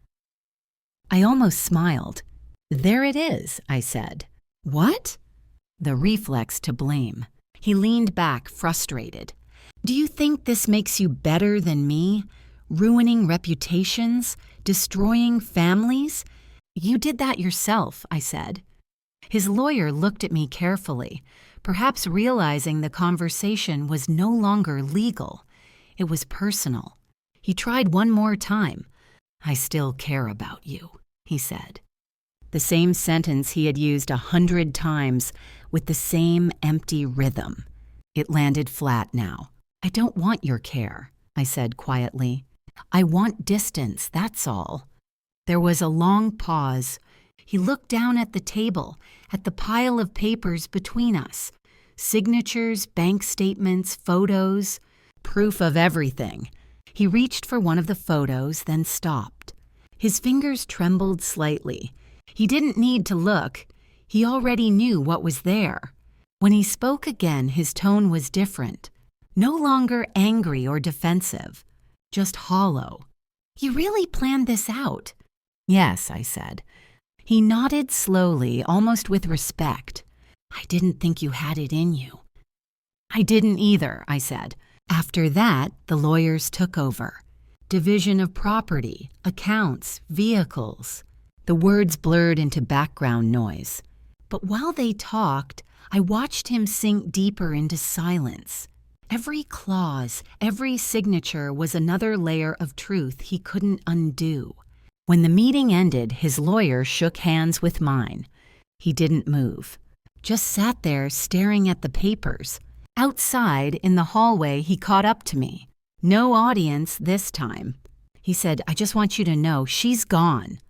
I almost smiled. "There it is," I said. "What?" The reflex to blame. He leaned back, frustrated. "Do you think this makes you better than me? Ruining reputations? Destroying families? You did that yourself," I said. His lawyer looked at me carefully, perhaps realizing the conversation was no longer legal. It was personal. He tried one more time. "I still care about you," he said. The same sentence he had used 100 times with the same empty rhythm. It landed flat now. "I don't want your care," I said quietly. "I want distance, that's all." There was a long pause. He looked down at the table, at the pile of papers between us. Signatures, bank statements, photos, proof of everything. He reached for one of the photos, then stopped. His fingers trembled slightly. He didn't need to look. He already knew what was there. When he spoke again, his tone was different. No longer angry or defensive, just hollow. "You really planned this out?" "Yes," I said. He nodded slowly, almost with respect. "I didn't think you had it in you." "I didn't either," I said. After that, the lawyers took over. Division of property, accounts, vehicles. The words blurred into background noise. But while they talked, I watched him sink deeper into silence. Every clause, every signature was another layer of truth he couldn't undo. When the meeting ended, his lawyer shook hands with mine. He didn't move, just sat there staring at the papers. Outside, in the hallway, he caught up to me. No audience this time. He said, "I just want you to know, she's gone."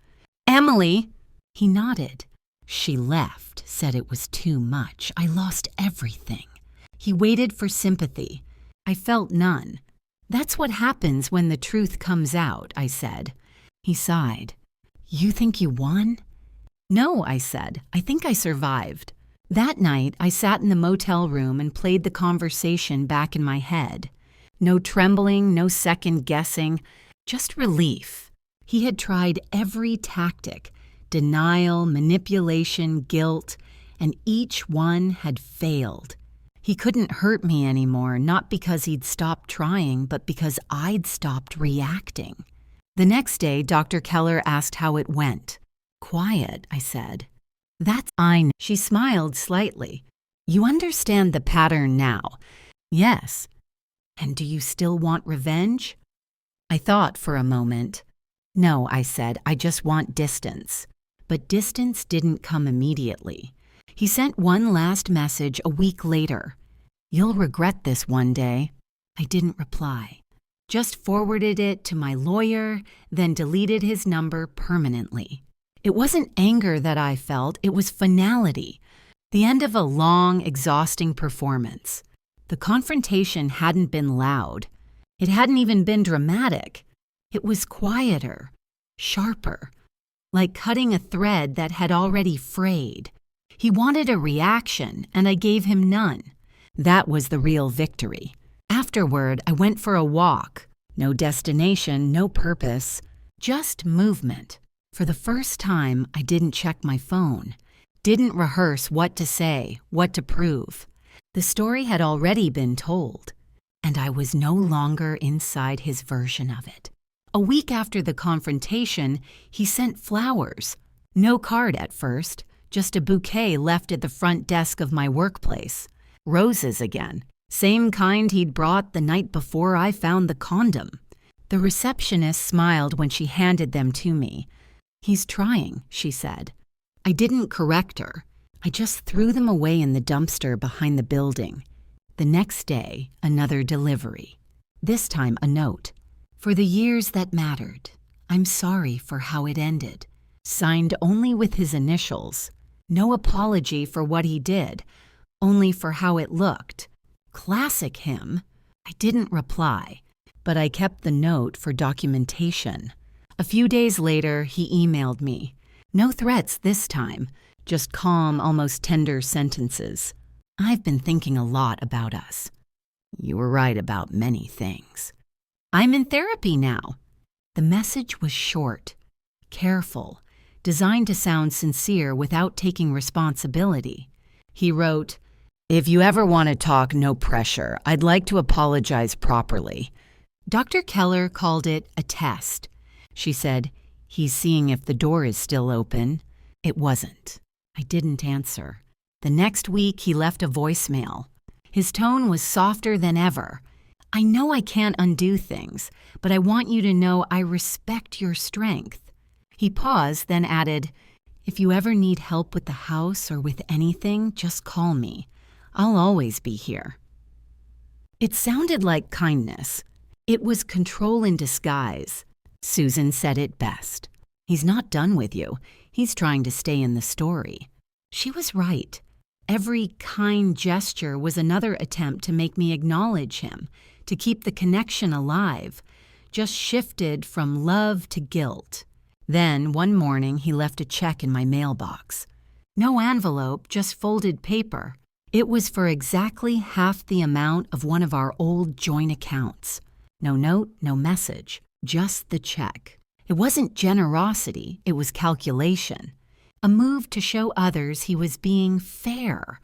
"Emily!" He nodded. "She left, said it was too much. I lost everything." He waited for sympathy. I felt none. "That's what happens when the truth comes out," I said. He sighed. "You think you won?" No, I said. I think I survived. That night, I sat in the motel room and played the conversation back in my head. No trembling, no second guessing, just relief. He had tried every tactic: denial, manipulation, guilt, and each one had failed. He couldn't hurt me anymore, not because he'd stopped trying, but because I'd stopped reacting. The next day, Dr. Keller asked how it went. Quiet, I said. That's I know. She smiled slightly. You understand the pattern now? Yes. And do you still want revenge? I thought for a moment. No, I said, I just want distance. But distance didn't come immediately. He sent one last message a week later. You'll regret this one day. I didn't reply. Just forwarded it to my lawyer, then deleted his number permanently. It wasn't anger that I felt, it was finality. The end of a long, exhausting performance. The confrontation hadn't been loud. It hadn't even been dramatic. It was quieter, sharper, like cutting a thread that had already frayed. He wanted a reaction, and I gave him none. That was the real victory. Afterward, I went for a walk. No destination, no purpose, just movement. For the first time, I didn't check my phone, didn't rehearse what to say, what to prove. The story had already been told, and I was no longer inside his version of it. A week after the confrontation, he sent flowers. No card at first, just a bouquet left at the front desk of my workplace. Roses again, same kind he'd brought the night before I found the condom. The receptionist smiled when she handed them to me. He's trying, she said. I didn't correct her. I just threw them away in the dumpster behind the building. The next day, another delivery. This time, a note. For the years that mattered, I'm sorry for how it ended. Signed only with his initials. No apology for what he did, only for how it looked. Classic him. I didn't reply, but I kept the note for documentation. A few days later, he emailed me. No threats this time, just calm, almost tender sentences. I've been thinking a lot about us. You were right about many things. I'm in therapy now. The message was short, careful, designed to sound sincere without taking responsibility. He wrote, If you ever want to talk, no pressure. I'd like to apologize properly. Dr. Keller called it a test. She said, He's seeing if the door is still open. It wasn't. I didn't answer. The next week, he left a voicemail. His tone was softer than ever. I know I can't undo things, but I want you to know I respect your strength. He paused, then added, If you ever need help with the house or with anything, just call me. I'll always be here. It sounded like kindness. It was control in disguise. Susan said it best. He's not done with you. He's trying to stay in the story. She was right. Every kind gesture was another attempt to make me acknowledge him, to keep the connection alive, just shifted from love to guilt. Then, one morning, he left a check in my mailbox. No envelope, just folded paper. It was for exactly half the amount of one of our old joint accounts. No note, no message, just the check. It wasn't generosity, it was calculation. A move to show others he was being fair.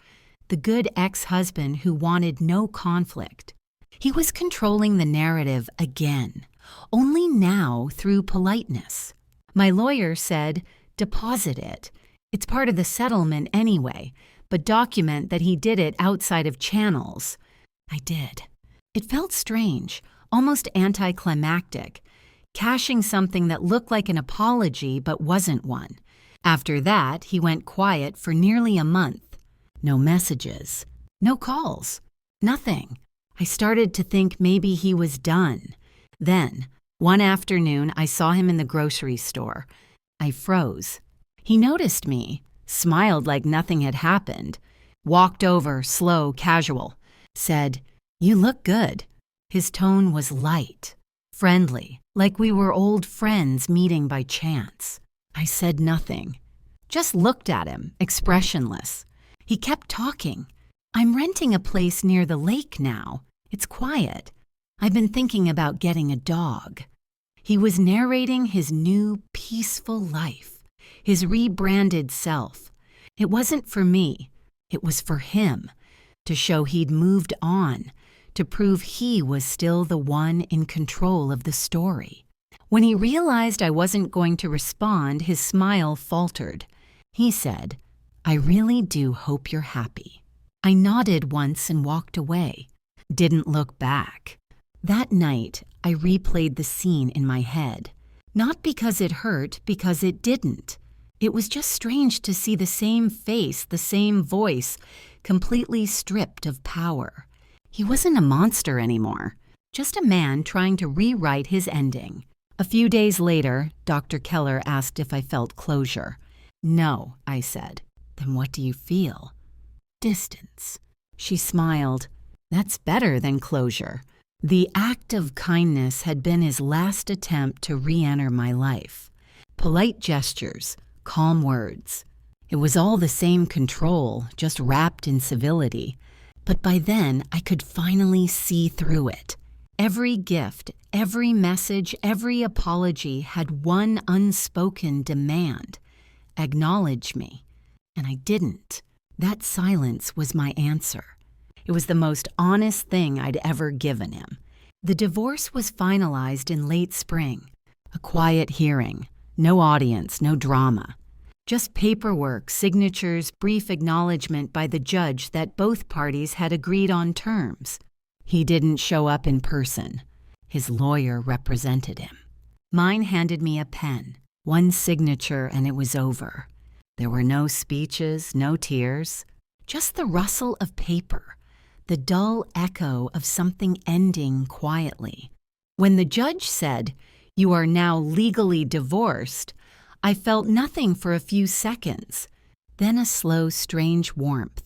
The good ex-husband who wanted no conflict. He was controlling the narrative again, only now through politeness. My lawyer said, deposit it. It's part of the settlement anyway, but document that he did it outside of channels. I did. It felt strange, almost anticlimactic, cashing something that looked like an apology but wasn't one. After that, he went quiet for nearly a month. No messages, no calls, nothing. I started to think maybe he was done. Then, one afternoon, I saw him in the grocery store. I froze. He noticed me, smiled like nothing had happened, walked over, slow, casual, said, You look good. His tone was light, friendly, like we were old friends meeting by chance. I said nothing. just looked at him, expressionless. He kept talking. "I'm renting a place near the lake now. It's quiet. I've been thinking about getting a dog." He was narrating his new, peaceful life, his rebranded self. It wasn't for me. It was for him, to show he'd moved on, to prove he was still the one in control of the story. When he realized I wasn't going to respond, his smile faltered. He said, "I really do hope you're happy." I nodded once and walked away. Didn't look back. That night, I replayed the scene in my head. Not because it hurt, because it didn't. It was just strange to see the same face, the same voice, completely stripped of power. He wasn't a monster anymore, just a man trying to rewrite his ending. A few days later, Dr. Keller asked if I felt closure. "No," I said. "Then what do you feel?" "Distance." She smiled. "That's better than closure." The act of kindness had been his last attempt to re-enter my life. Polite gestures, calm words. It was all the same control, just wrapped in civility. But by then, I could finally see through it. Every gift, every message, every apology had one unspoken demand. Acknowledge me. And I didn't. That silence was my answer. It was the most honest thing I'd ever given him. The divorce was finalized in late spring. A quiet hearing. No audience, no drama. Just paperwork, signatures, brief acknowledgement by the judge that both parties had agreed on terms. He didn't show up in person. His lawyer represented him. Mine handed me a pen, one signature, and it was over. There were no speeches, no tears, just the rustle of paper, the dull echo of something ending quietly. When the judge said, "You are now legally divorced," I felt nothing for a few seconds, then a slow, strange warmth.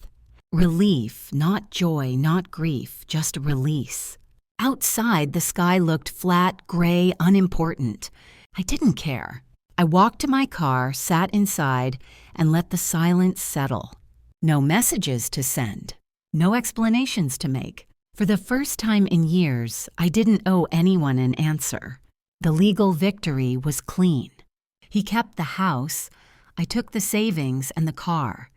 Relief, not joy, not grief, just release. Outside, the sky looked flat, gray, unimportant. I didn't care. I walked to my car, sat inside, and let the silence settle. No messages to send. No explanations to make. For the first time in years, I didn't owe anyone an answer. The legal victory was clean. He kept the house. I took the savings and the car.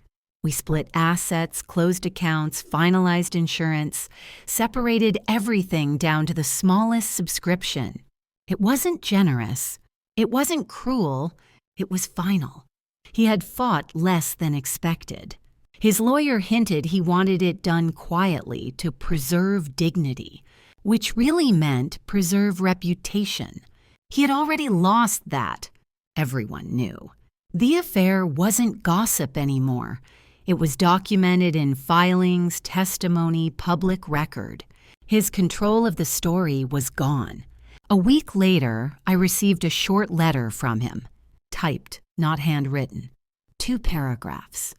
We split assets, closed accounts, finalized insurance, separated everything down to the smallest subscription. It wasn't generous. It wasn't cruel. It was final. He had fought less than expected. His lawyer hinted he wanted it done quietly to preserve dignity, which really meant preserve reputation. He had already lost that. Everyone knew. The affair wasn't gossip anymore. It was documented in filings, testimony, public record. His control of the story was gone. A week later, I received a short letter from him. Typed, not handwritten. 2 paragraphs.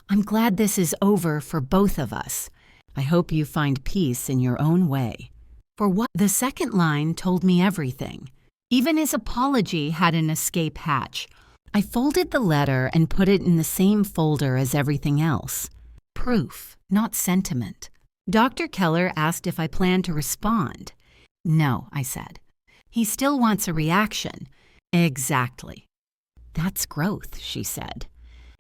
"I'm glad this is over for both of us. I hope you find peace in your own way." For what? The second line told me everything. Even his apology had an escape hatch. I folded the letter and put it in the same folder as everything else. Proof, not sentiment. Dr. Keller asked if I planned to respond. "No," I said. "He still wants a reaction." "Exactly." "That's growth," she said.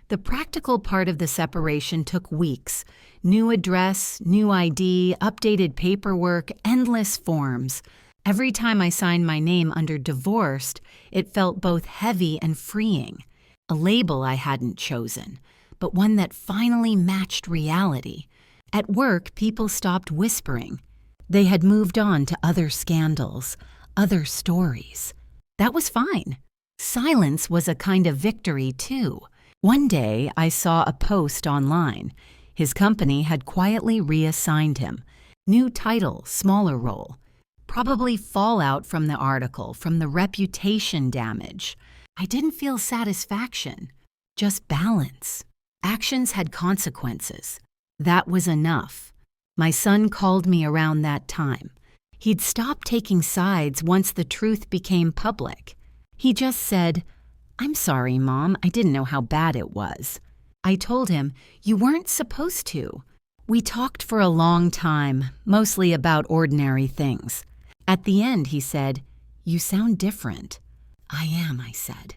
The practical part of the separation took weeks. New address, new ID, updated paperwork, endless forms. Every time I signed my name under divorced, it felt both heavy and freeing. A label I hadn't chosen, but one that finally matched reality. At work, people stopped whispering. They had moved on to other scandals, other stories. That was fine. Silence was a kind of victory, too. One day, I saw a post online. His company had quietly reassigned him. New title, smaller role. Probably fallout from the article, from the reputation damage. I didn't feel satisfaction, just balance. Actions had consequences. That was enough. My son called me around that time. He'd stopped taking sides once the truth became public. He just said, "I'm sorry, Mom. I didn't know how bad it was." I told him, "You weren't supposed to." We talked for a long time, mostly about ordinary things. At the end, he said, "You sound different." "I am," I said.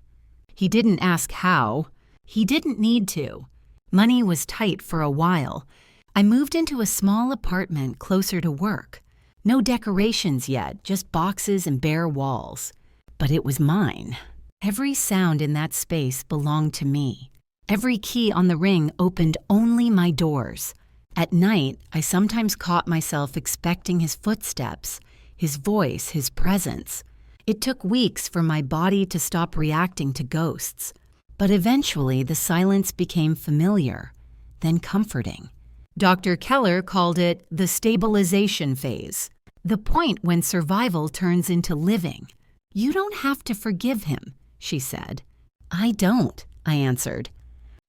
He didn't ask how. He didn't need to. Money was tight for a while. I moved into a small apartment closer to work. No decorations yet, just boxes and bare walls. But it was mine. Every sound in that space belonged to me. Every key on the ring opened only my doors. At night, I sometimes caught myself expecting his footsteps, his voice, his presence. It took weeks for my body to stop reacting to ghosts. But eventually, the silence became familiar, then comforting. Dr. Keller called it the stabilization phase, the point when survival turns into living. "You don't have to forgive him," she said. "I don't," I answered.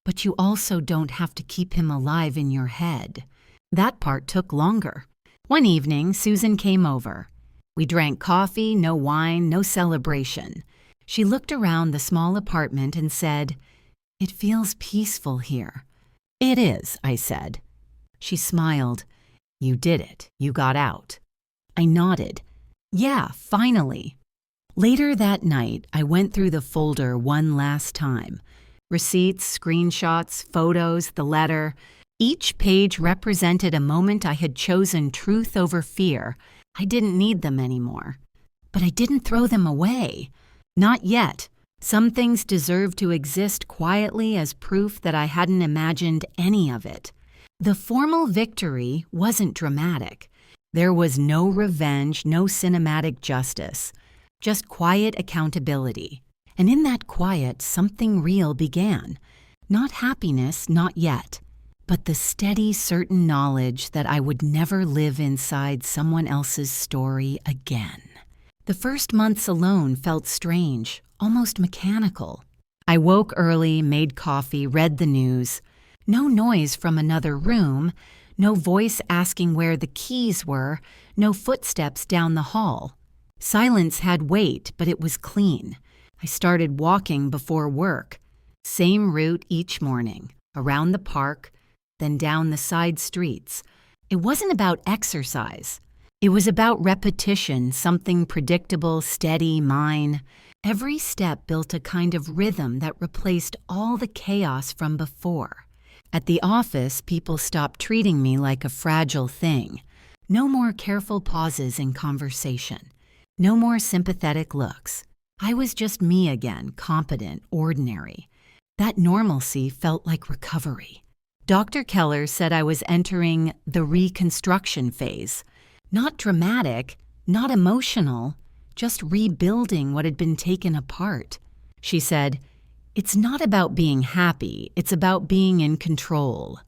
"But you also don't have to keep him alive in your head." That part took longer. One evening, Susan came over. We drank coffee, no wine, no celebration. She looked around the small apartment and said, "It feels peaceful here." "It is," I said. She smiled. "You did it. You got out." I nodded. "Yeah, finally." Later that night, I went through the folder one last time. Receipts, screenshots, photos, the letter. Each page represented a moment I had chosen truth over fear. I didn't need them anymore. But I didn't throw them away. Not yet. Some things deserved to exist quietly as proof that I hadn't imagined any of it. The formal victory wasn't dramatic. There was no revenge, no cinematic justice, just quiet accountability. And in that quiet, something real began. Not happiness, not yet, but the steady, certain knowledge that I would never live inside someone else's story again. The first months alone felt strange, almost mechanical. I woke early, made coffee, read the news. No noise from another room, no voice asking where the keys were, no footsteps down the hall. Silence had weight, but it was clean. I started walking before work. Same route each morning, around the park, then down the side streets. It wasn't about exercise. It was about repetition, something predictable, steady, mine. Every step built a kind of rhythm that replaced all the chaos from before. At the office, people stopped treating me like a fragile thing. No more careful pauses in conversation. No more sympathetic looks. I was just me again, competent, ordinary. That normalcy felt like recovery. Dr. Keller said I was entering the reconstruction phase. Not dramatic, not emotional, just rebuilding what had been taken apart. She said, "It's not about being happy, it's about being in control."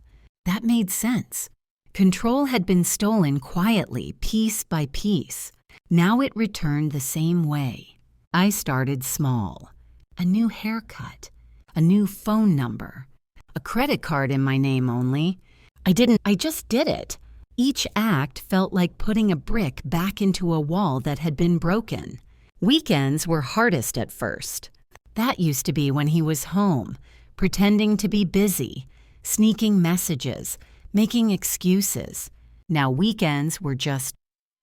That made sense. Control had been stolen quietly, piece by piece. Now it returned the same way. I started small. A new haircut, a new phone number, a credit card in my name only. I just did it. Each act felt like putting a brick back into a wall that had been broken. Weekends were hardest at first. That used to be when he was home, pretending to be busy, sneaking messages, making excuses. Now weekends were just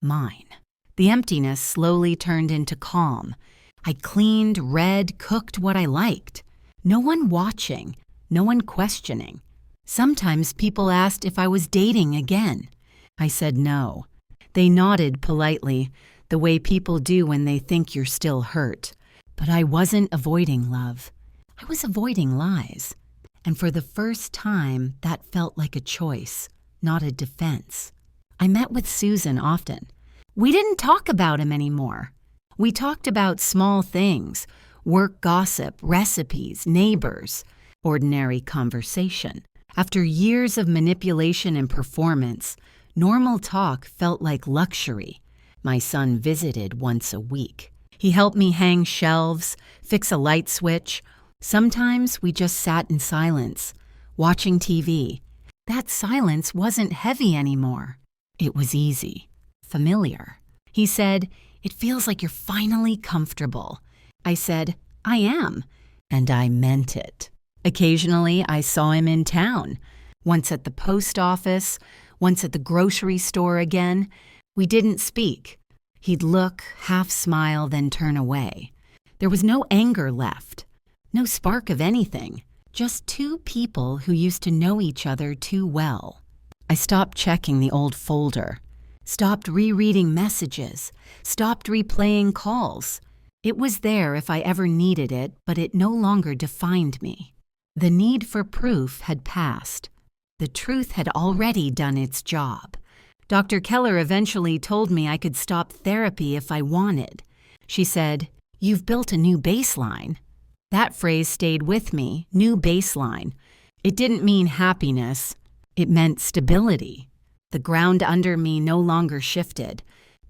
mine. The emptiness slowly turned into calm. I cleaned, read, cooked what I liked. No one watching, no one questioning. Sometimes people asked if I was dating again. I said no. They nodded politely, the way people do when they think you're still hurt. But I wasn't avoiding love. I was avoiding lies. And for the first time, that felt like a choice, not a defense. I met with Susan often. We didn't talk about him anymore. We talked about small things, work gossip, recipes, neighbors, ordinary conversation. After years of manipulation and performance, normal talk felt like luxury. My son visited once a week. He helped me hang shelves, fix a light switch. Sometimes we just sat in silence, watching TV. That silence wasn't heavy anymore. It was easy, familiar. He said, "It feels like you're finally comfortable." I said, "I am." and I meant it. Occasionally, I saw him in town, once at the post office, once at the grocery store again. We didn't speak. He'd look, half smile, then turn away. There was no anger left, no spark of anything, just two people who used to know each other too well. I stopped checking the old folder, stopped rereading messages, stopped replaying calls. It was there if I ever needed it, but it no longer defined me. The need for proof had passed. The truth had already done its job. Dr. Keller eventually told me I could stop therapy if I wanted. She said, "You've built a new baseline." That phrase stayed with me, new baseline. It didn't mean happiness. It meant stability. The ground under me no longer shifted.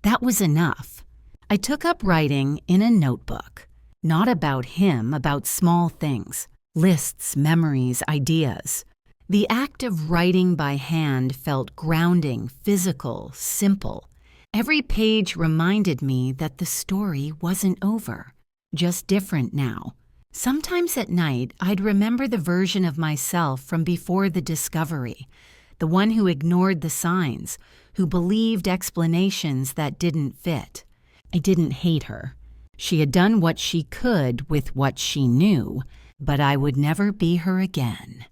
That was enough. I took up writing in a notebook. Not about him, about small things. Lists, memories, ideas. The act of writing by hand felt grounding, physical, simple. Every page reminded me that the story wasn't over, just different now. Sometimes at night, I'd remember the version of myself from before the discovery, the one who ignored the signs, who believed explanations that didn't fit. I didn't hate her. She had done what she could with what she knew, but I would never be her again.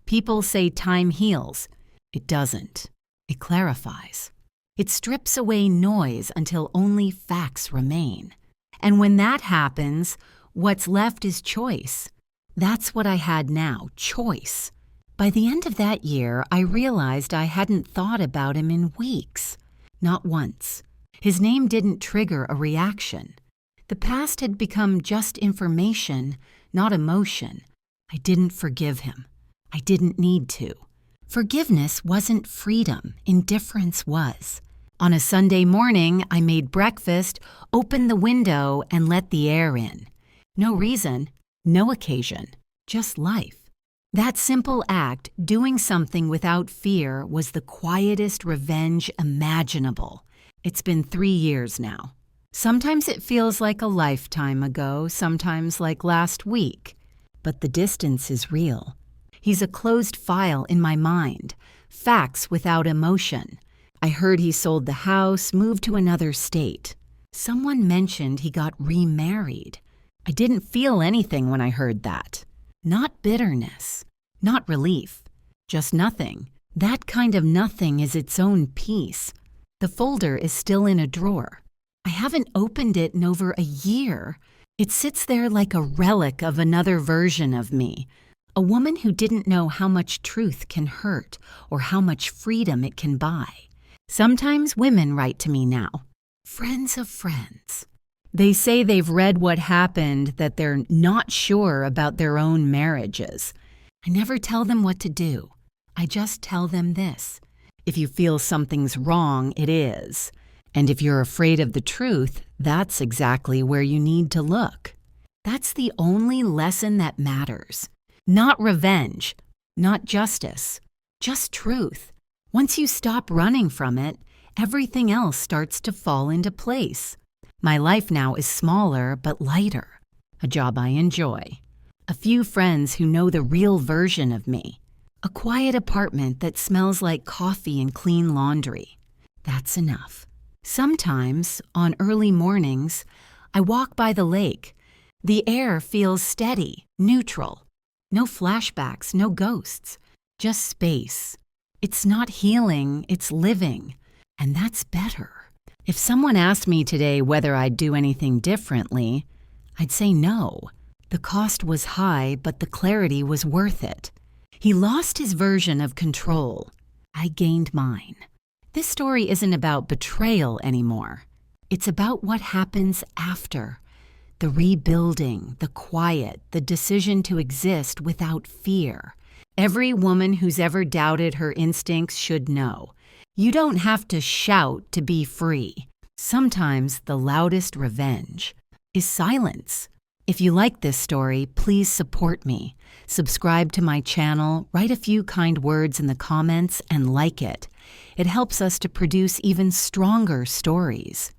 People say time heals. It doesn't. It clarifies. It strips away noise until only facts remain. And when that happens, what's left is choice. That's what I had now, choice. By the end of that year, I realized I hadn't thought about him in weeks. Not once. His name didn't trigger a reaction. The past had become just information, not emotion. I didn't forgive him. I didn't need to. Forgiveness wasn't freedom. Indifference was. On a Sunday morning, I made breakfast, opened the window, and let the air in. No reason, no occasion, just life. That simple act, doing something without fear, was the quietest revenge imaginable. It's been 3 years now. Sometimes it feels like a lifetime ago, sometimes like last week. But the distance is real. He's a closed file in my mind, facts without emotion. I heard he sold the house, moved to another state. Someone mentioned he got remarried. I didn't feel anything when I heard that. Not bitterness, not relief, just nothing. That kind of nothing is its own peace. The folder is still in a drawer. I haven't opened it in over a year. It sits there like a relic of another version of me. A woman who didn't know how much truth can hurt or how much freedom it can buy. Sometimes women write to me now. Friends of friends. They say they've read what happened, that they're not sure about their own marriages. I never tell them what to do. I just tell them this. If you feel something's wrong, it is. And if you're afraid of the truth, that's exactly where you need to look. That's the only lesson that matters. Not revenge, not justice, just truth. Once you stop running from it, everything else starts to fall into place. My life now is smaller but lighter. A job I enjoy. A few friends who know the real version of me. A quiet apartment that smells like coffee and clean laundry. That's enough. Sometimes, on early mornings, I walk by the lake. The air feels steady, neutral. No flashbacks, no ghosts, just space. It's not healing, it's living, and that's better. If someone asked me today whether I'd do anything differently, I'd say no. The cost was high, but the clarity was worth it. He lost his version of control. I gained mine. This story isn't about betrayal anymore. It's about what happens after. The rebuilding, the quiet, the decision to exist without fear. Every woman who's ever doubted her instincts should know. You don't have to shout to be free. Sometimes the loudest revenge is silence. If you like this story, please support me. Subscribe to my channel, write a few kind words in the comments, and like it. It helps us to produce even stronger stories.